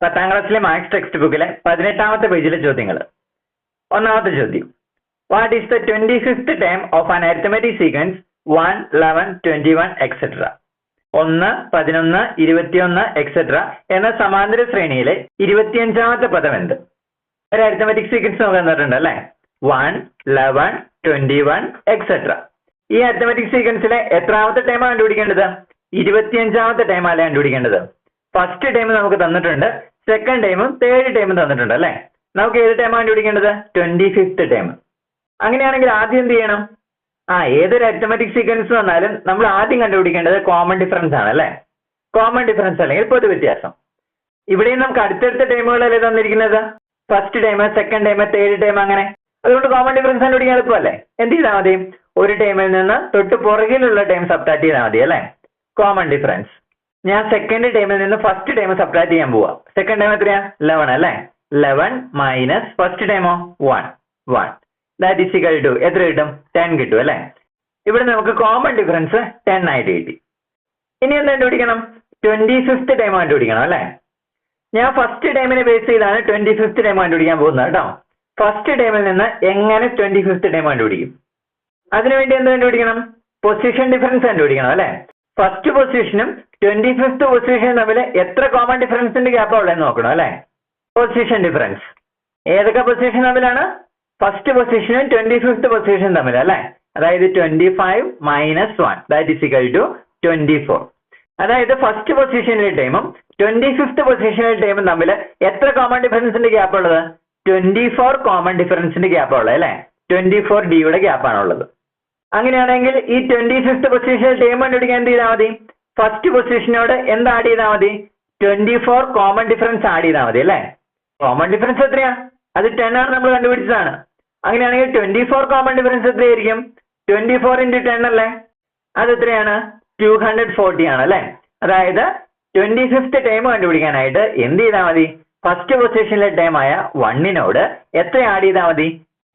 10ാം ക്ലാസ്സിലെ maths text ബുക്കിലെ 18ാമത്തെ പേജിലെ ചോദ്യങ്ങൾ. ഒന്നാമത്തെ ചോദ്യം, what is the 25th term of an arithmetic sequence 1, 11, 21 etcetera? 1, 11, 21 etcetera എന്ന സമാന്തര ശ്രേണിയിലെ 25ാമത്തെ പദം എന്ത്? ഒരു അരിത്തമെറ്റിക് സീക്വൻസ് നമുക്ക് തന്നിട്ടുണ്ട് അല്ലെ, 1, 11, 21 എക്സെട്ര. ഈ അരിത്തമെറ്റിക് സീക്വൻസിലെ എത്രാമത്തെ ടൈമാണ് കണ്ടുപിടിക്കേണ്ടത്? 25ാമത്തെ ടൈമാണ് കണ്ടുപിടിക്കേണ്ടത്. ഫസ്റ്റ് ടൈം നമുക്ക് തന്നിട്ടുണ്ട്, സെക്കൻഡ് ടൈമും തേർഡ് ടൈമും തന്നിട്ടുണ്ട് അല്ലെ. നമുക്ക് ഏത് ടൈമാണ് കണ്ടുപിടിക്കേണ്ടത്? 25th time. അങ്ങനെയാണെങ്കിൽ ആദ്യം എന്ത് ചെയ്യണം? ഏതൊരു അരിത്തമെറ്റിക് സീക്വൻസ് വന്നാലും നമ്മൾ ആദ്യം കണ്ടുപിടിക്കേണ്ടത് കോമൺ ഡിഫറൻസ് ആണ് അല്ലെ. കോമൺ ഡിഫറൻസ് അല്ലെങ്കിൽ പൊതുവ്യത്യാസം. ഇവിടെയും നമുക്ക് അടുത്തടുത്ത ടൈമുകളല്ലേ തന്നിരിക്കുന്നത്, first time, second time, third time, അങ്ങനെ. അതുകൊണ്ട് കോമൺ ഡിഫറൻസ് കണ്ടുപിടിക്കാൻ എളുപ്പമല്ലേ. എന്ത് ചെയ്താൽ മതി? ഒരു ടൈമിൽ നിന്ന് തൊട്ട് പുറകിലുള്ള ടൈം സബ്ട്രാക്ട് ചെയ്താൽ മതി അല്ലെ. Common difference. ഞാൻ സെക്കൻഡ് ടൈമിൽ നിന്ന് ഫസ്റ്റ് ടൈം സബ്ട്രാക്ട് ചെയ്യാൻ പോവാ. സെക്കൻഡ് ടൈം എത്രയാ? 11 അല്ലെ. 11 മൈനസ് ഫസ്റ്റ് ടൈമോ 1 ദാറ്റ് ഈസ് ഈക്വൽ ടു എത്ര കിട്ടും? 10 കിട്ടും അല്ലെ. ഇവിടെ നമുക്ക് കോമൺ ഡിഫറൻസ് 10 ആയിട്ട് കിട്ടി. ഇനി എന്താ കണ്ടുപിടിക്കണം? 25th ടൈം കണ്ടുപിടിക്കണം അല്ലെ. ഞാൻ ഫസ്റ്റ് ടൈമിനെ ബേസ് ചെയ്താണ് 25th ടൈം കണ്ടുപിടിക്കാൻ പോകുന്നത് കേട്ടോ. ഫസ്റ്റ് ടൈമിൽ നിന്ന് എങ്ങനെ 25th ടൈം കണ്ടുപിടിക്കും? അതിനുവേണ്ടി എന്ത് കണ്ടുപിടിക്കണം? പൊസിഷൻ ഡിഫറൻസ് കണ്ടുപിടിക്കണം അല്ലെ. ഫസ്റ്റ് പൊസിഷനും 25th പൊസിഷനും തമ്മിൽ എത്ര കോമൺ ഡിഫറൻസിന്റെ ഗ്യാപ്പാ ഉള്ളതെന്ന് നോക്കണം അല്ലെ. പൊസിഷൻ ഡിഫറൻസ് ഏതൊക്കെ പൊസിഷൻ തമ്മിലാണ്? ഫസ്റ്റ് പൊസിഷനും 25th പൊസിഷനും തമ്മിൽ അല്ലെ. അതായത് 25 minus 1 that is equal to 24. അതായത് ഫസ്റ്റ് പൊസിഷനിലെ ടൈമും 25th പൊസിഷനിലെ ടൈമും തമ്മിൽ എത്ര കോമൺ ഡിഫറൻസിന്റെ ഗ്യാപ്പ് ഉള്ളത്? 24 കോമൺ ഡിഫറൻസിന്റെ ഗ്യാപ്പ് ഉള്ളത് അല്ലെ. 24 ഡിയുടെ ഗ്യാപ്പാണുള്ളത്. അങ്ങനെയാണെങ്കിൽ ഈ 25th പൊസിഷനിൽ ടൈം കണ്ടുപിടിക്കാൻ എന്ത് ചെയ്താൽ മതി? ഫസ്റ്റ് പൊസിഷനോട് എന്ത് ആഡ് ചെയ്താൽ മതി? 24 കോമൺ ഡിഫറൻസ് ആഡ് ചെയ്താൽ മതി അല്ലെ. കോമൺ ഡിഫറൻസ് എത്രയാ? അത് 10 ആണ്, നമ്മൾ കണ്ടുപിടിച്ചതാണ്. അങ്ങനെയാണെങ്കിൽ 24 കോമൺ ഡിഫറൻസ് എത്രയായിരിക്കും? 24 into 10 അല്ലേ. അത് എത്രയാണ്? 240 ആണ് അല്ലെ. അതായത് 25th ടൈം കണ്ടുപിടിക്കാനായിട്ട് എന്ത് ചെയ്താൽ മതി? ഫസ്റ്റ് പൊസിഷനിലെ ടൈം ആയ 1നോട് എത്ര ആഡ് ചെയ്താൽ മതി?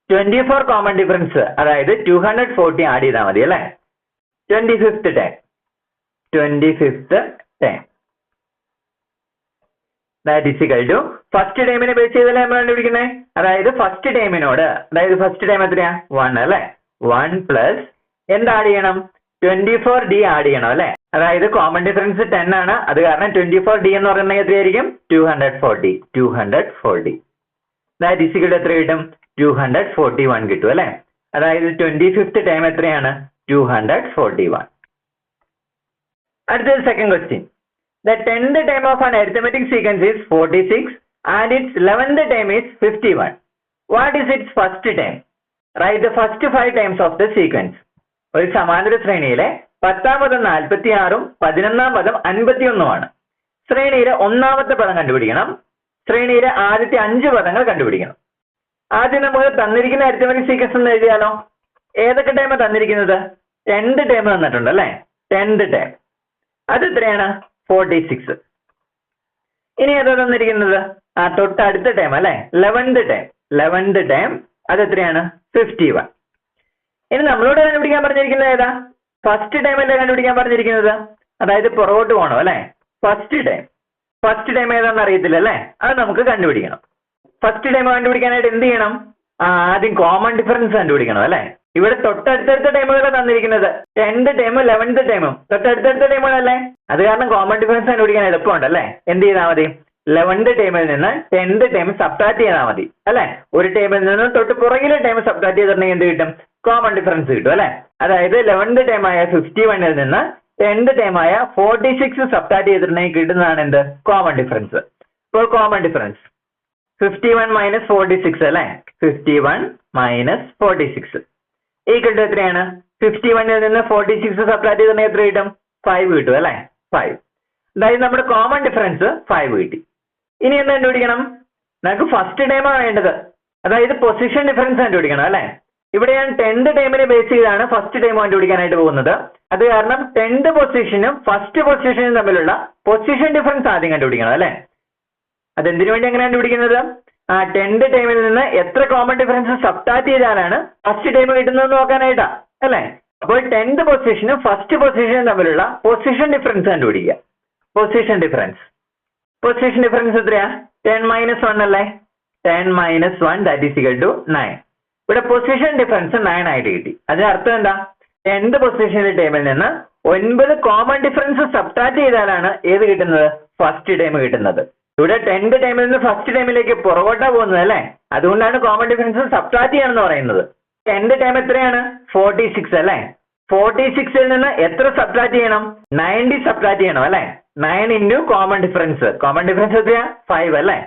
24 കോമൺ ഡിഫറൻസ്, അതായത് 240 ആഡ് ചെയ്താൽ മതി അല്ലെ. 25th time that is equal to first ടൈമിനെ ബേസ് ചെയ്തല്ലേ നമ്മൾ കണ്ടുപിടിക്കുന്നത്. അതായത് ഫസ്റ്റ് ടൈമിനോട്, അതായത് ഫസ്റ്റ് ടൈം എത്രയാ? 1 അല്ലെ. 1 പ്ലസ് എന്ത് ആഡ് ചെയ്യണം? 24 ഡി ആഡ് ചെയ്യണം അല്ലെ. അതായത് കോമൺ ഡിഫറൻസ് 10 ആണ്, അത് കാരണം 24 ഡി എന്ന് പറയുന്നത് എത്രയായിരിക്കും? 240 ദാറ്റ് ഈസ് ഈക്വൽ ടു എത്ര കിട്ടും? 241 കിട്ടും അല്ലെ. അതായത് 25th ടൈം എത്രയാണ്? 241. അടുത്തത് second question. The 10th time of an arithmetic sequence is 46 and its 11th time is 51. What is its first time? Write the first 5 times of the sequence. ഒരു സമാന്തര ശ്രേണിയിലെ 10ാം പദം 46ഉം 11ാം പദം 51ഉമാണ്. ശ്രേണിയിലെ ഒന്നാമത്തെ പദം കണ്ടുപിടിക്കണം. ശ്രേണിയിലെ ആദ്യത്തെ 5 പദങ്ങൾ കണ്ടുപിടിക്കണം. ആദ്യം നമുക്ക് തന്നിരിക്കുന്ന അരിത്തമെറ്റിക് സീക്വൻസ് എന്ന് എഴുതിയാലോ. ഏതൊക്കെ ടൈം തന്നിരിക്കുന്നത്? 10th ടൈം തന്നിട്ടുണ്ട് അല്ലെ. 10th ടൈം അത് എത്രയാണ്? 46. ഇനി ഏതാ തന്നിരിക്കുന്നത്? തൊട്ടടുത്ത ടൈം അല്ലെ, 11th ടൈം അത് എത്രയാണ്? 51. ഇനി നമ്മളോട് കണ്ടുപിടിക്കാൻ പറഞ്ഞിരിക്കുന്നത് ഏതാ? ഫസ്റ്റ് ടൈം അല്ലേ കണ്ടുപിടിക്കാൻ പറഞ്ഞിരിക്കുന്നത്. അതായത് പുറകോട്ട് പോകണം അല്ലെ. ഫസ്റ്റ് ടൈം ഏതാണെന്ന് അറിയത്തില്ല അല്ലെ. അത് നമുക്ക് കണ്ടുപിടിക്കണം. ഫസ്റ്റ് ടൈം കണ്ടുപിടിക്കാനായിട്ട് എന്ത് ചെയ്യണം? ആദ്യം കോമൺ ഡിഫറൻസ് കണ്ടുപിടിക്കണം അല്ലെ. ഇവിടെ തൊട്ടടുത്ത ടൈമുകളാണ് തന്നിരിക്കുന്നത്. 10th ടൈമും 11th ടൈമും തൊട്ടടുത്ത ടൈമുകളല്ലേ. അത് കാരണം കോമൺ ഡിഫറൻസ് കണ്ടുപിടിക്കാൻ എളുപ്പമുണ്ട് അല്ലെ. എന്ത് ചെയ്താൽ മതി? 11th ടൈമിൽ നിന്ന് 10th ടൈം സബ്ട്രാക്ട് ചെയ്താൽ മതി അല്ലെ. ഒരു ടൈമിൽ നിന്ന് തൊട്ട് പുറകിലെ ടൈം സബ്ട്രാക്ട് ചെയ്തിട്ടുണ്ടെങ്കിൽ എന്ത് കിട്ടും? കോമൺ ഡിഫറൻസ് കിട്ടും അല്ലെ. അതായത് 11th ടൈം ആയ 51ൽ നിന്ന് 10th ടൈം ആയ 46 സബ്ട്രാക്ട് ചെയ്തിട്ടുണ്ടെങ്കിൽ കിട്ടുന്നതാണ് എന്ത്? Common difference. ഇപ്പോൾ കോമൺ ഡിഫറൻസ് 51 മൈനസ് 46 അല്ലെ. 51 മൈനസ് 46 ഈക്വൽ ടു എത്രയാണ്? 51ൽ നിന്ന് 46 സബ്ട്രാക്ട് ചെയ്തിട്ടുണ്ടെങ്കിൽ എത്ര കിട്ടും? 5 കിട്ടും അല്ലെ. 5. അതായത് നമ്മുടെ കോമൺ ഡിഫറൻസ് 5 കിട്ടി. ഇനി എന്താ കണ്ടുപിടിക്കണം? നമുക്ക് ഫസ്റ്റ് ടൈമാണ് വേണ്ടത്. അതായത് പൊസിഷൻ ഡിഫറൻസ് കണ്ടുപിടിക്കണം അല്ലെ. ഇവിടെ ഞാൻ 10th ടൈമിനെ ബേസ് ചെയ്താണ് ഫസ്റ്റ് ടൈം കണ്ടുപിടിക്കാനായിട്ട് പോകുന്നത്. അത് കാരണം 10th പൊസിഷനും ഫസ്റ്റ് പൊസിഷനും തമ്മിലുള്ള പൊസിഷൻ ഡിഫറൻസ് ആദ്യം കണ്ടുപിടിക്കണം അല്ലെ. അതെന്തിനു വേണ്ടി അങ്ങനെ കണ്ടുപിടിക്കുന്നത്? 10th ടൈമിൽ നിന്ന് എത്ര കോമൺ ഡിഫറൻസ് സബ്ട്രാക്ട് ചെയ്താലാണ് ഫസ്റ്റ് ടൈം കിട്ടുന്നതെന്ന് നോക്കാനായിട്ടാ അല്ലെ. അപ്പോൾ 10th പൊസിഷനും ഫസ്റ്റ് പൊസിഷനും തമ്മിലുള്ള പൊസിഷൻ ഡിഫറൻസ് കണ്ടുപിടിക്കുക. പൊസിഷൻ ഡിഫറൻസ് പൊസിഷൻ ഡിഫറൻസ് എത്രയാ? 10 - 1 അല്ലേ? 10 - 1 ദാറ്റ് ഈസ് ഈക്വൽ ടു 9. ഇവിടെ പൊസിഷൻ ഡിഫറൻസ് 9 ആയിട്ട് കിട്ടി. അതിന്റെ അർത്ഥം എന്താ? 10th പൊസിഷനിലെ ടേമിൽ നിന്ന് 9 കോമൺ ഡിഫറൻസ് സബ്ട്രാക്ട് ചെയ്താലാണ് ഏത് കിട്ടുന്നത്? ഫസ്റ്റ് ടൈം കിട്ടുന്നത്. ഇവിടെ 10th ടൈമിൽ നിന്ന് ഫസ്റ്റ് ടൈമിലേക്ക് പുറകോട്ടാ പോകുന്നത് അല്ലേ? അതുകൊണ്ടാണ് കോമൺ ഡിഫറൻസ് സബ്ട്രാക്ട് ചെയ്യാണെന്ന് പറയുന്നത്. 10th ടൈം എത്രയാണ്? 46 അല്ലേ? 46ൽ നിന്ന് എത്ര സബ്ട്രാക്ട് ചെയ്യണം? 90 സബ്ട്രാക്ട് ചെയ്യണം അല്ലേ? 9 into common difference. Common difference എത്രയാ? 5 അല്ലേ?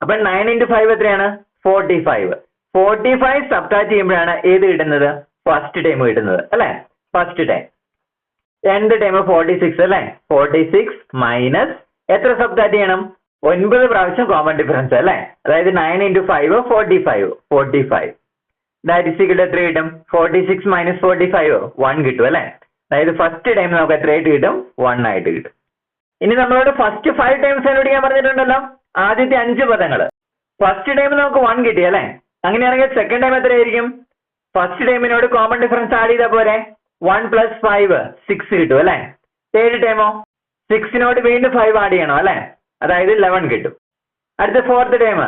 അപ്പൊ 9 × 5 എത്രയാണ്? 45. 45 സബ്ട്രാക്ട് ചെയ്യുമ്പോഴാണ് ഏത് കിട്ടുന്നത്? ഫസ്റ്റ് ടൈം കിട്ടുന്നത് അല്ലേ? First time. 10th ടൈം 46 അല്ലേ? 46 മൈനസ് എത്ര സബ്ട്രാക്ട് ചെയ്യണം? 9 പ്രാവശ്യം കോമൺ ഡിഫറൻസ് അല്ലേ? അതായത് 9 × 5 45. 45 ദാറ്റ് ഈസ് ഈക്വൽ ടു എത്ര കിട്ടും? 46 - 45 1 കിട്ടും അല്ലേ? അതായത് ഫസ്റ്റ് ടൈം നമുക്ക് എത്രയായിട്ട് കിട്ടും? 1 ആയിട്ട് കിട്ടും. ഇനി നമ്മളോട് ഫസ്റ്റ് 5 ടൈംസ് കണ്ടുപിടിക്കാൻ പറഞ്ഞിട്ടുണ്ടല്ലോ. ആദ്യത്തെ 5 പദങ്ങൾ. ഫസ്റ്റ് ടൈം നമുക്ക് 1 കിട്ടി അല്ലേ? അങ്ങനെയാണെങ്കിൽ സെക്കൻഡ് ടൈം എത്രയായിരിക്കും? ഫസ്റ്റ് ടൈമിനോട് കോമൺ ഡിഫറൻസ് ആഡ് ചെയ്താൽ പോരെ? 1 + 5 6 കിട്ടും അല്ലേ? തേർഡ് ടൈമോ? 6നോട് വീണ്ടും 5 ആഡ് ചെയ്യണം അല്ലേ? അതായത് 11 കിട്ടും. അടുത്ത ഫോർത്ത് ടൈം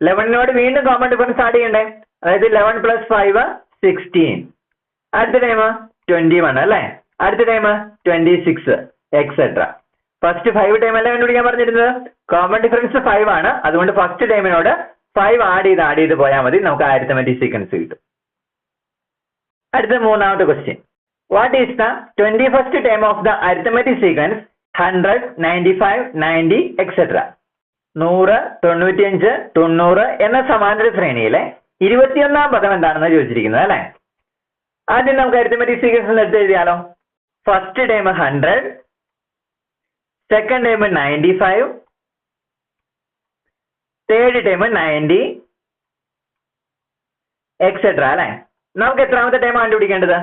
11നോട് വീണ്ടും കോമൺ ഡിഫറൻസ് ആഡ് ചെയ്യണ്ടേ? അതായത് 11 + 5 16. അടുത്ത ടൈം 21 അല്ലേ? അടുത്ത ടൈം 26 എക്സെട്ര. ഫസ്റ്റ് 5 ടൈം അല്ലേ കണ്ടുപിടിക്കാൻ പറഞ്ഞിരുന്നത്? കോമൺ ഡിഫറൻസ് 5 ആണ്. അതുകൊണ്ട് ഫസ്റ്റ് ടൈമിനോട് 5 ആഡ് ചെയ്ത് പോയാൽ മതി. നമുക്ക് അരിത്തമെറ്റിക് സീക്വൻസ് കിട്ടും. അടുത്ത മൂന്നാമത്തെ question. What is the 21st time of the arithmetic sequence 100 95 90 etcetera? 100 95 90 എന്ന സമാന്തര ശ്രേണിയിലെ 21ാം പദം എന്താണെന്ന് ചോദിച്ചിരിക്കുന്നത് അല്ലേ? ആദ്യം നമുക്ക് അരിത്തമെറ്റിക് സീക്വൻസ് എടുത്ത് എഴുതിയാലോ. First time 100, second time 95, third time 90 etcetera അല്ലേ? നമുക്ക് എത്രാമത്തെ ടൈം കണ്ടുപിടിക്കേണ്ടത്?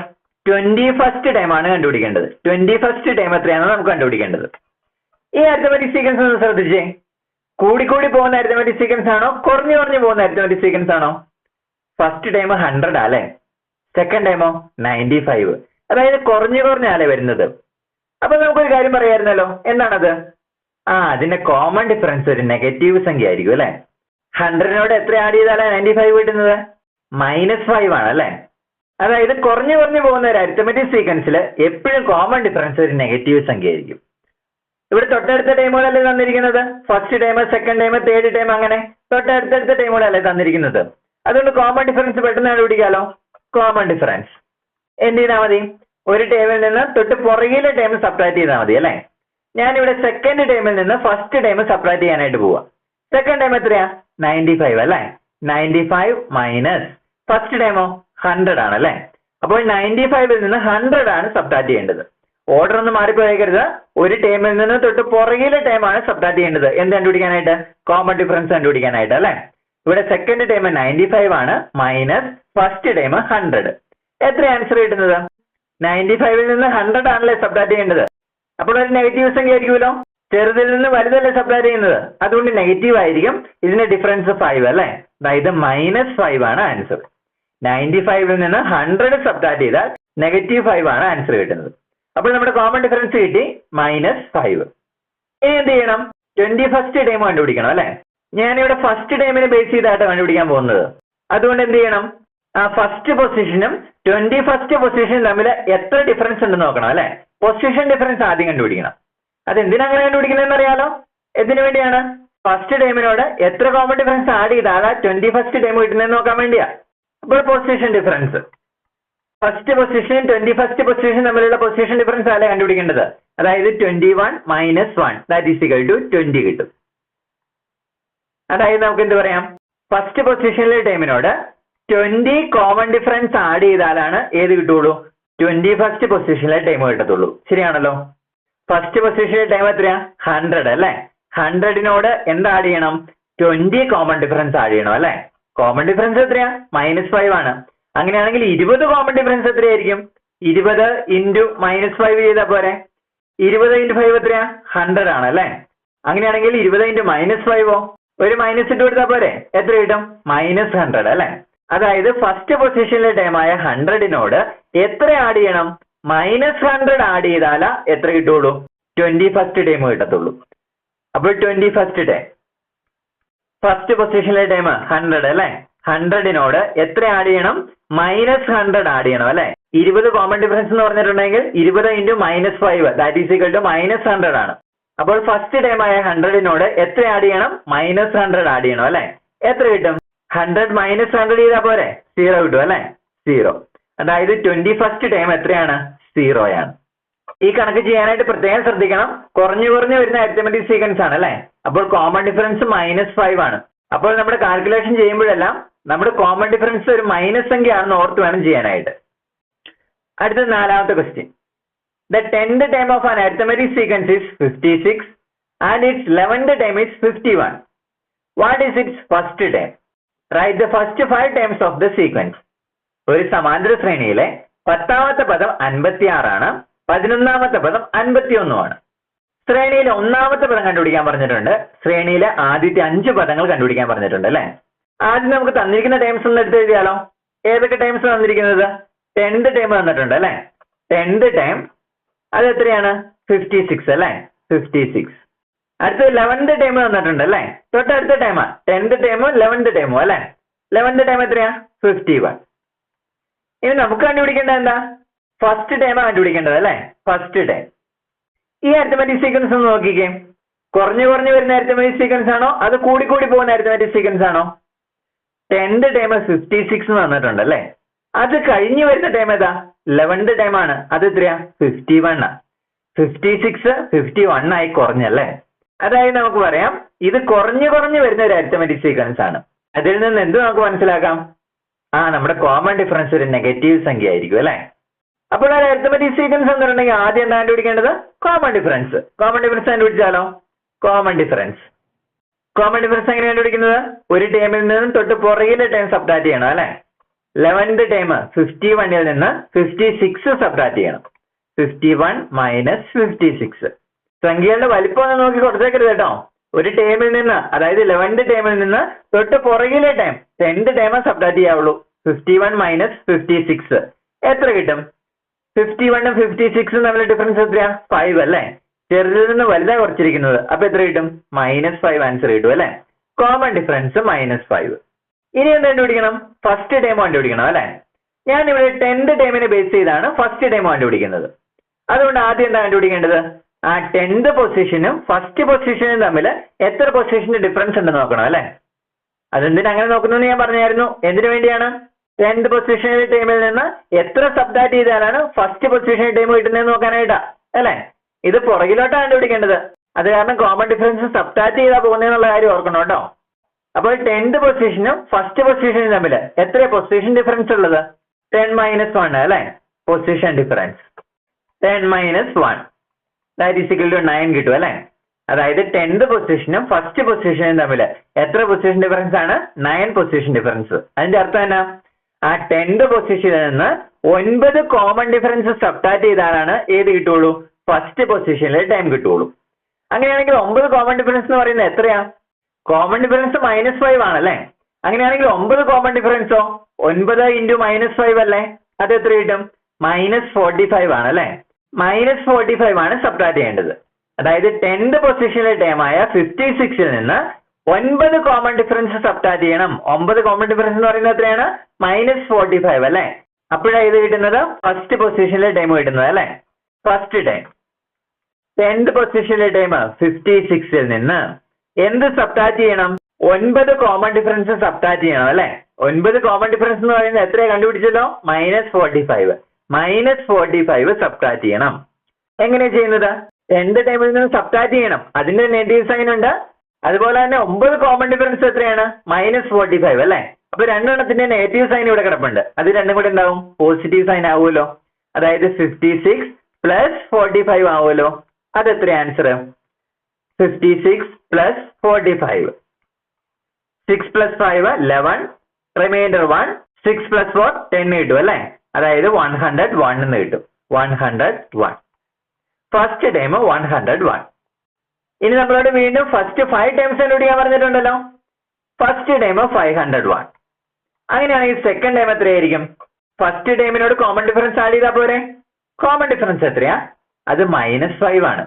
21st ടൈമാണ് കണ്ടുപിടിക്കേണ്ടത്. 21st ടൈം എത്രയാണെന്ന് നമുക്ക് കണ്ടുപിടിക്കേണ്ടത്. ഈ അരിത്തമെറ്റിക് സീക്വൻസ് ഒന്ന് ശ്രദ്ധിച്ചേ. കൂടിക്കൂടി പോകുന്ന അരിത്തമെറ്റിക് സീക്വൻസ് ആണോ കുറഞ്ഞു പോകുന്ന അരിത്തമെറ്റിക് സീക്വൻസ് ആണോ? ഫസ്റ്റ് ടൈം 100 അല്ലേ? സെക്കൻഡ് ടൈമോ 95. അതായത് കുറഞ്ഞാലേ വരുന്നത്. അപ്പൊ നമുക്കൊരു കാര്യം പറയായിരുന്നല്ലോ. എന്താണത്? അതിന്റെ കോമൺ ഡിഫറൻസ് ഒരു നെഗറ്റീവ് സംഖ്യ ആയിരിക്കും അല്ലെ? 100നോട് എത്ര ആഡ് ചെയ്താലാണ് 95 കിട്ടുന്നത്? -5 ആണ് അല്ലെ? അതായത് കുറഞ്ഞു പോകുന്ന ഒരു അരിത്തമെറ്റിക് സീക്വൻസിൽ എപ്പോഴും കോമൺ ഡിഫറൻസ് ഒരു നെഗറ്റീവ് സംഖ്യ ആയിരിക്കും. ഇവിടെ തൊട്ടടുത്ത ടൈമുകളല്ലേ തന്നിരിക്കുന്നത്? First time, second time, third time, അങ്ങനെ തൊട്ടടുത്ത ടൈമുകളല്ലേ തന്നിരിക്കുന്നത്. അതുകൊണ്ട് കോമൺ ഡിഫറൻസ് പെട്ടെന്ന് കണ്ടുപിടിക്കാലോ. കോമൺ ഡിഫറൻസ് എന്ത് ചെയ്താൽ മതി? ഒരു ടൈമിൽ നിന്ന് തൊട്ട് പുറകിലെ ടൈം സബ്ട്രാക്ട് ചെയ്താൽ മതി അല്ലെ? ഞാനിവിടെ സെക്കൻഡ് ടൈമിൽ നിന്ന് ഫസ്റ്റ് ടൈം സബ്ട്രാക്ട് ചെയ്യാനായിട്ട് പോവാ. സെക്കൻഡ് ടൈം എത്രയാ? 95 അല്ലെ? 95 മൈനസ് ഫസ്റ്റ് ടൈമോ 100 ആണ് അല്ലെ? അപ്പോൾ 95ൽ നിന്ന് 100 ആണ് സബ്ട്രാക്ട് ചെയ്യേണ്ടത്. ഓർഡർ ഒന്നും മാറിപ്പോയേക്കരുത്. ഒരു ടൈമിൽ നിന്ന് തൊട്ട് പുറകിലെ ടൈമാണ് സബ്ട്രാക്ട് ചെയ്യേണ്ടത്. എന്ത് കണ്ടുപിടിക്കാനായിട്ട്? കോമൺ ഡിഫറൻസ് കണ്ടുപിടിക്കാനായിട്ട് അല്ലെ? ഇവിടെ സെക്കൻഡ് ടൈം 95 ആണ് മൈനസ് ഫസ്റ്റ് ടൈം 100. എത്ര ആൻസർ കിട്ടുന്നത്? 95ൽ നിന്ന് 100 ആണല്ലേ സബ്ട്രാക്ട് ചെയ്യേണ്ടത്. അപ്പോൾ ഒരു നെഗറ്റീവ് സംഖ്യ ആയിരിക്കുമല്ലോ. ചെറുതിൽ നിന്ന് വലുതല്ലേ സബ്ട്രാക്ട് ചെയ്യുന്നത്. അതുകൊണ്ട് നെഗറ്റീവ് ആയിരിക്കും. ഇതിന്റെ ഡിഫറൻസ് 5 അല്ലെ? അതായത് -5 ആണ് ആൻസർ. 95ൽ നിന്ന് 100 സബ്ട്രാക്ട് ചെയ്താൽ -5 ആണ് ആൻസർ കിട്ടുന്നത്. അപ്പോൾ നമ്മുടെ കോമൺ ഡിഫറൻസ് കിട്ടി -5. ഇനി എന്ത് ചെയ്യണം? 21st ടൈം കണ്ടുപിടിക്കണം അല്ലെ? ഞാനിവിടെ ഫസ്റ്റ് ടൈമിനെ ബേസ് ചെയ്തായിട്ട് കണ്ടുപിടിക്കാൻ പോകുന്നത്. അതുകൊണ്ട് എന്ത് ചെയ്യണം? ഫസ്റ്റ് പൊസിഷനും 21st പൊസിഷനും തമ്മിൽ എത്ര ഡിഫറൻസ് ഉണ്ടെന്ന് നോക്കണം അല്ലെ? പൊസിഷൻ ഡിഫറൻസ് ആദ്യം കണ്ടുപിടിക്കണം. അതെന്തിനാ അങ്ങനെ കണ്ടുപിടിക്കുന്നതെന്ന് അറിയാലോ? എന്തിനു വേണ്ടിയാണ്? ഫസ്റ്റ് ടൈമിനോട് എത്ര കോമൺ ഡിഫറൻസ് ആഡ് ചെയ്താൽ 21st ടൈം കിട്ടുന്നതെന്ന് നോക്കാൻ വേണ്ടിയാ. അപ്പോൾ position difference, first position 21st position തമ്മിലുള്ള പൊസിഷൻ ഡിഫറൻസ് അല്ലേ കണ്ടുപിടിക്കേണ്ടത്. അതായത് 21 - 1 ദാറ്റ് ഈസ് ഈക്വൽ ടു 20 കിട്ടും. അതായത് നമുക്ക് എന്ത് പറയാം? ഫസ്റ്റ് പൊസിഷനിലെ ടൈമിനോട് 20 കോമൺ ഡിഫറൻസ് ആഡ് ചെയ്താലാണ് ഏത് കിട്ടുള്ളൂ? 21st പൊസിഷനിലെ ടൈം കിട്ടത്തുള്ളൂ. ശരിയാണല്ലോ? ഫസ്റ്റ് പൊസിഷനിലെ ടൈം എത്രയാ? 100 അല്ലെ? 100നോട് എന്താ ആഡ് ചെയ്യണം? 20 കോമൺ ഡിഫറൻസ് ആഡ് ചെയ്യണം അല്ലെ? കോമൺ ഡിഫറൻസ് എത്രയാ? -5 ആണ്. അങ്ങനെയാണെങ്കിൽ 20 കോമൺ ഡിഫറൻസ് എത്രയായിരിക്കും? 20 ഇൻറ്റു -5 ചെയ്താൽ പോരെ? 20 × 5 എത്രയാ? 100 ആണ് അല്ലെ? അങ്ങനെയാണെങ്കിൽ 20 × -5 ഒരു മൈനസ് ഇട്ട് കൊടുത്താൽ പോരെ? എത്ര കിട്ടും? -100 അല്ലെ? അതായത് ഫസ്റ്റ് പൊസിഷനിലെ ടൈമായ 100നോട് എത്ര ആഡ് ചെയ്യണം? -100 ആഡ് ചെയ്താലാ എത്ര കിട്ടുള്ളൂ? 21st ടൈം കിട്ടത്തുള്ളൂ. അപ്പോൾ 21st ടൈം ഫസ്റ്റ് പൊസിഷനിലെ ടൈം 100 അല്ലെ. 100നോട് എത്ര ആഡ് ചെയ്യണം? -100 ആഡ് ചെയ്യണം അല്ലെ. 20 കോമൺ ഡിഫറൻസ് എന്ന് പറഞ്ഞിട്ടുണ്ടെങ്കിൽ 20 × -5 ദാറ്റ് ഈസ് ഈക്വൽ ടു -100 ആണ്. അപ്പോൾ ഫസ്റ്റ് ടൈം ആയ 100നോട് എത്ര ആഡ് ചെയ്യണം? -100 ആഡ് ചെയ്യണം അല്ലെ. എത്ര കിട്ടും? 100 - 100 ചെയ്താൽ പോരെ? 0 കിട്ടും അല്ലെ. 0. അതായത് 21st ടൈം എത്രയാണ്? 0 ആണ്. ഈ കണക്ക് ചെയ്യാനായിട്ട് പ്രത്യേകം ശ്രദ്ധിക്കണം. കുറഞ്ഞു വരുന്ന അരിത്തമെറ്റിക് സീക്വൻസ് ആണ് അല്ലെ. അപ്പോൾ കോമൺ ഡിഫറൻസ് -5 ആണ്. അപ്പോൾ നമ്മുടെ കാൽക്കുലേഷൻ ചെയ്യുമ്പോഴെല്ലാം നമ്മുടെ കോമൺ ഡിഫറൻസ് ഒരു മൈനസ് സംഖ്യയാണെന്ന് ഓർത്ത് വേണം ചെയ്യാനായിട്ട്. അടുത്ത 4ാമത്തെ question. The 10th time of an arithmetic sequence is 56 and its 11th time is 51. What is its first time? Write the first 5 times of the sequence. ഒരു സമാന്തര ശ്രേണിയിലെ 10ാമത്തെ പദം 56 ആണ്, 11ാമത്തെ പദം 51 ആണ്. ശ്രേണിയിലെ 1ാമത്തെ പദം കണ്ടുപിടിക്കാൻ പറഞ്ഞിട്ടുണ്ട്. ശ്രേണിയിലെ ആദ്യത്തെ 5 പദങ്ങൾ കണ്ടുപിടിക്കാൻ പറഞ്ഞിട്ടുണ്ട് അല്ലെ. ആദ്യം നമുക്ക് തന്നിരിക്കുന്ന ടൈംസ് ഒന്ന് എടുത്ത് എഴുതിയാലോ. ഏതൊക്കെ ടൈംസ് തന്നിരിക്കുന്നത്? 10th ടൈം തന്നിട്ടുണ്ട് അല്ലെ. 10th ടൈം അത് എത്രയാണ്? 56 അല്ലെ. 56. അടുത്ത 11th ടൈം തന്നിട്ടുണ്ട് അല്ലെ. തൊട്ടടുത്ത ടൈമാ 10th ടൈമും 11th ടൈമും അല്ലെ. 11th ടൈം എത്രയാ? 51. ഇനി നമുക്ക് കണ്ടുപിടിക്കേണ്ടത് എന്താ? ഫസ്റ്റ് ടൈമാ കണ്ടുപിടിക്കേണ്ടത് അല്ലെ. First time. ഈ അരിത്തമെറ്റിക് സീക്വൻസ് ഒന്ന് നോക്കിക്കേ. കുറഞ്ഞു വരുന്ന അരിത്തമെറ്റിക് സീക്വൻസ് ആണോ അത് കൂടി പോകുന്ന അരിത്തമെറ്റിക് സീക്വൻസ് ആണോ? 10th ടൈം 56 തന്നിട്ടുണ്ട് അല്ലെ. അത് കഴിഞ്ഞു വരുന്ന ടൈം ഏതാ? 11th ടൈം ആണ്. അത് എത്രയാ? 51 ആണ്. 56 51 ആയി കുറഞ്ഞല്ലേ. അതായത് നമുക്ക് പറയാം ഇത് കുറഞ്ഞു വരുന്ന ഒരു അരിത്തമെറ്റിക് സീക്വൻസ് ആണ്. അതിൽ നിന്ന് എന്ത് നമുക്ക് മനസ്സിലാക്കാം? നമ്മുടെ കോമൺ ഡിഫറൻസ് ഒരു നെഗറ്റീവ് സംഖ്യ ആയിരിക്കും അല്ലെ. അപ്പോൾ ഒരു അരിത്തമെറ്റിക് സീക്വൻസ് എന്നുണ്ടെങ്കിൽ ആദ്യം എന്താ കണ്ടുപിടിക്കേണ്ടത്? Common difference. കോമൺ ഡിഫറൻസ് കണ്ടുപിടിച്ചാലോ? കോമൺ ഡിഫറൻസ് എങ്ങനെ കണ്ടുപിടിക്കുന്നത്? ഒരു ടൈമിൽ നിന്നും തൊട്ട് പുറകിലെ ടൈം സബ്ട്രാക്ട് ചെയ്യണം അല്ലെ. 11th ടൈം 51ൽ നിന്ന് 56 സബ്ട്രാക്ട് ചെയ്യണം. 51 - 56. സംഖ്യകളുടെ വലിപ്പം ഒന്ന് നോക്കി കൊടുത്തേക്കരുത് കേട്ടോ. ഒരു ടൈമിൽ നിന്ന് അതായത് 11th ടൈമിൽ നിന്ന് തൊട്ട് പുറകിലെ ടൈം 10th ടൈം സബ്ട്രാക്ട് ചെയ്യാവുള്ളൂ. 51 - 56 എത്ര കിട്ടും? 51 ഉം 56 തമ്മിൽ ഡിഫറൻസ് എത്രയാ? 5 അല്ലെ. ചെറുതിൽ നിന്ന് വലുതാ കുറച്ചിരിക്കുന്നത്. അപ്പൊ എത്ര കിട്ടും? -5 ആൻസർ കിട്ടും അല്ലെ. Common difference -5. ഇനി എന്ത് കണ്ടുപിടിക്കണം? ഫസ്റ്റ് ടൈം കണ്ടുപിടിക്കണം അല്ലെ. ഞാൻ ഇവിടെ 10th ടൈമിനെ ബേസ് ചെയ്താണ് ഫസ്റ്റ് ടൈം കണ്ടുപിടിക്കുന്നത്. അതുകൊണ്ട് ആദ്യം എന്താ കണ്ടുപിടിക്കേണ്ടത്? 10th പൊസിഷനും ഫസ്റ്റ് പൊസിഷനും തമ്മിൽ എത്ര പൊസിഷന്റെ ഡിഫറൻസ് ഉണ്ടെന്ന് നോക്കണം അല്ലെ. അതെന്തിനാ അങ്ങനെ നോക്കുന്നത് ഞാൻ പറഞ്ഞായിരുന്നു. എന്തിനു വേണ്ടിയാണ്? 10th പൊസിഷനിലെ ടൈമിൽ നിന്ന് എത്ര സബ്ട്രാക്ട് ചെയ്താലാണ് ഫസ്റ്റ് പൊസിഷൻ ടൈം കിട്ടുന്നതെന്ന് നോക്കാനായിട്ടാ അല്ലെ. ഇത് പുറകിലോട്ടാണ് കണ്ടുപിടിക്കേണ്ടത്. അത് കാരണം കോമൺ ഡിഫറൻസ് സബ്ട്രാക്ട് ചെയ്താൽ പോകുന്നതെന്നുള്ള കാര്യം ഓർക്കണം കേട്ടോ. അപ്പോൾ 10th പൊസിഷനും ഫസ്റ്റ് പൊസിഷനും തമ്മിൽ എത്ര പൊസിഷൻ ഡിഫറൻസ് ഉള്ളത്? 10 - 1 അല്ലെ. Position difference 10 - 1 that is equal to 9 കിട്ടും അല്ലെ. അതായത് 10th പൊസിഷനും ഫസ്റ്റ് പൊസിഷനും തമ്മിൽ എത്ര പൊസിഷൻ ഡിഫറൻസ് ആണ്? 9 പൊസിഷൻ ഡിഫറൻസ്. അതിന്റെ അർത്ഥം എന്നാ? 10th പൊസിഷനിൽ നിന്ന് 9 കോമൺ ഡിഫറൻസ് സബ്ട്രാക്ട് ചെയ്താലാണ് ഏത് കിട്ടുള്ളൂ? ഫസ്റ്റ് പൊസിഷനിലെ ടൈം കിട്ടുള്ളൂ. അങ്ങനെയാണെങ്കിൽ 9 കോമൺ ഡിഫറൻസ് എന്ന് പറയുന്നത് എത്രയാ? കോമൺ ഡിഫറൻസ് -5 ആണല്ലേ. അങ്ങനെയാണെങ്കിൽ 9 കോമൺ ഡിഫറൻസോ 9 × -5 അല്ലേ. അത് എത്ര കിട്ടും? -45 ആണല്ലേ. -45 ആണ് സബ്ട്രാക്ട് ചെയ്യേണ്ടത്. അതായത് 10th പൊസിഷനിലെ ടൈം ആയ 56ൽ നിന്ന് 9 കോമൺ ഡിഫറൻസ് സബ്ട്രാക്ട് ചെയ്യണം. 9 കോമൺ ഡിഫറൻസ് എന്ന് പറയുന്നത് എത്രയാണ്? -45 അല്ലേ. അപ്പോഴാണ് ഇത് കിട്ടുന്നത് ഫസ്റ്റ് പൊസിഷനിലെ ടൈം കിട്ടുന്നത് അല്ലെ. ഫസ്റ്റ് ടൈം 10th പൊസിഷനിലെ ടൈം 56ൽ നിന്ന് എന്ത് സബ്ട്രാക്ട് ചെയ്യണം? 9 കോമൺ ഡിഫറൻസ് സബ്ട്രാക്ട് ചെയ്യണം അല്ലെ. 9 കോമൺ ഡിഫറൻസ് എന്ന് പറയുന്നത് എത്രയാണ് കണ്ടുപിടിച്ചല്ലോ? -45. -45 സബ്ട്രാക്ട് ചെയ്യണം. എങ്ങനെ ചെയ്യുന്നത്? 10th ടൈമിൽ നിന്ന് സബ്ട്രാക്ട് ചെയ്യണം. അതിന്റെ നെഗറ്റീവ് സൈൻ ഉണ്ട്. അതുപോലെ തന്നെ 9 കോമൺ ഡിഫറൻസ് എത്രയാണ്? -45 അല്ലെ. അപ്പൊ രണ്ടെണ്ണത്തിന്റെ നെഗറ്റീവ് സൈൻ ഇവിടെ കിടപ്പുണ്ട്. അത് രണ്ടും കൂടെ ഉണ്ടാവും പോസിറ്റീവ് സൈൻ ആവുമല്ലോ. അതായത് 56 + 45 ആവുമല്ലോ. അതെത്ര ആൻസർ? 56 + 45. 6 + 5 11, റിമൈൻഡർ 1, 6 + 4 10 കിട്ടും അല്ലെ. അതായത് 101 എന്ന് കിട്ടും. 101. First time 101. ഇനി നമ്മളോട് വീണ്ടും ഫസ്റ്റ് 5 ടൈംസ് കണ്ടുപിടിക്കാൻ പറഞ്ഞിട്ടുണ്ടല്ലോ. First time 501. അങ്ങനെയാണെങ്കിൽ സെക്കൻഡ് ടൈം എത്രയായിരിക്കും? ഫസ്റ്റ് ടൈമിനോട് കോമൺ ഡിഫറൻസ് ആഡ് ചെയ്താൽ പോരെ. കോമൺ ഡിഫറൻസ് എത്രയാ? അത് -5 ആണ്.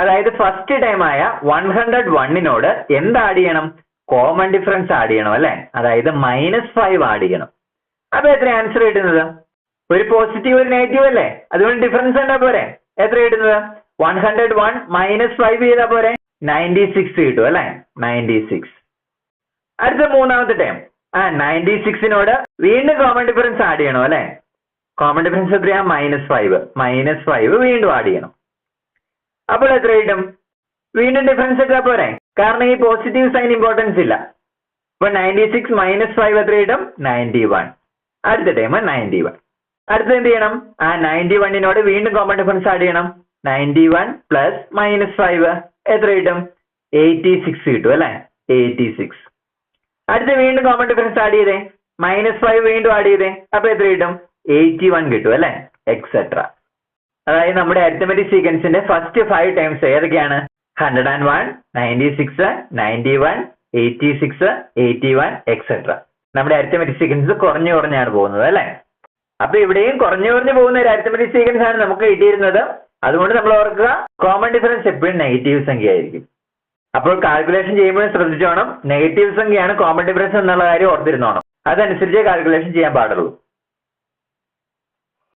അതായത് ഫസ്റ്റ് ടൈം ആയ 101നോട് എന്ത് ആഡ് ചെയ്യണം? കോമൺ ഡിഫറൻസ് ആഡ് ചെയ്യണം അല്ലെ? അതായത് -5 ആഡ് ചെയ്യണം. അപ്പൊ എത്ര ആൻസർ കിട്ടുന്നത്? ഒരു പോസിറ്റീവ് ഒരു നെഗറ്റീവ് അല്ലേ? അതുകൊണ്ട് ഡിഫറൻസ് ഉണ്ടാ പോരെ? എത്ര കിട്ടുന്നത്? 101 -5 ചെയ്താ പോരെ? 96 കിട്ടും അല്ലെ? 96. അടുത്ത മൂന്നാമത്തെ ടൈം 96നോട് വീണ്ടും കോമൺ ഡിഫറൻസ് ആഡ് ചെയ്യണം അല്ലെ? കോമൺ ഡിഫറൻസ് എത്രയാ? -5 വീണ്ടും ആഡ് ചെയ്യണം. അപ്പോൾ എത്ര കിട്ടും? വീണ്ടും ഡിഫറൻസ് എടുത്താ പോരെ? കാരണം ഈ പോസിറ്റീവ് സൈൻ ഇമ്പോർട്ടൻസ് ഇല്ല. അപ്പൊ 96 -5 എത്ര കിട്ടും? 91. അടുത്ത ടൈം 91. അടുത്ത എന്ത് ചെയ്യണം? 91നോട് വീണ്ടും കോമൺ ഡിഫറൻസ് ആഡ് ചെയ്യണം. 91 പ്ലസ് -5 എത്ര കിട്ടും? 86 കിട്ടും അല്ലെ? 86. അടുത്ത വീണ്ടും കോമൺ ഡിഫറൻസ് ആഡ് ചെയ്തേ. -5 വീണ്ടും ആഡ് ചെയ്തേ. അപ്പൊ എത്ര കിട്ടും? 81 കിട്ടും അല്ലെ? എക്സെട്ര. അതായത് നമ്മുടെ അരിത്തമെറ്റിക് സീക്വൻസിന്റെ ഫസ്റ്റ് 5 ടൈംസ് ഏതൊക്കെയാണ്? 101, 96, 91, 86, 81 എക്സെട്ര. നമ്മുടെ അരിത്തമെറ്റിക് സീക്വൻസ് കുറഞ്ഞാണ് പോകുന്നത് അല്ലെ? അപ്പൊ ഇവിടെയും കുറഞ്ഞു പോകുന്ന ഒരു അരിത്തമെറ്റിക് സീക്വൻസ് ആണ് നമുക്ക് കിട്ടിയിരുന്നത്. അതുകൊണ്ട് നമ്മൾ ഓർക്കുക, കോമൺ ഡിഫറൻസ് എപ്പോഴും നെഗറ്റീവ് സംഖ്യ ആയിരിക്കും. അപ്പോൾ കാൽക്കുലേഷൻ ചെയ്യുമ്പോൾ ശ്രദ്ധിച്ചോണം, നെഗറ്റീവ് സംഖ്യയാണ് കോമൺ ഡിഫറൻസ് എന്നുള്ള കാര്യം ഓർത്തിരുന്നോണം. അതനുസരിച്ച് കാൽക്കുലേഷൻ ചെയ്യാൻ പാടുള്ളൂ.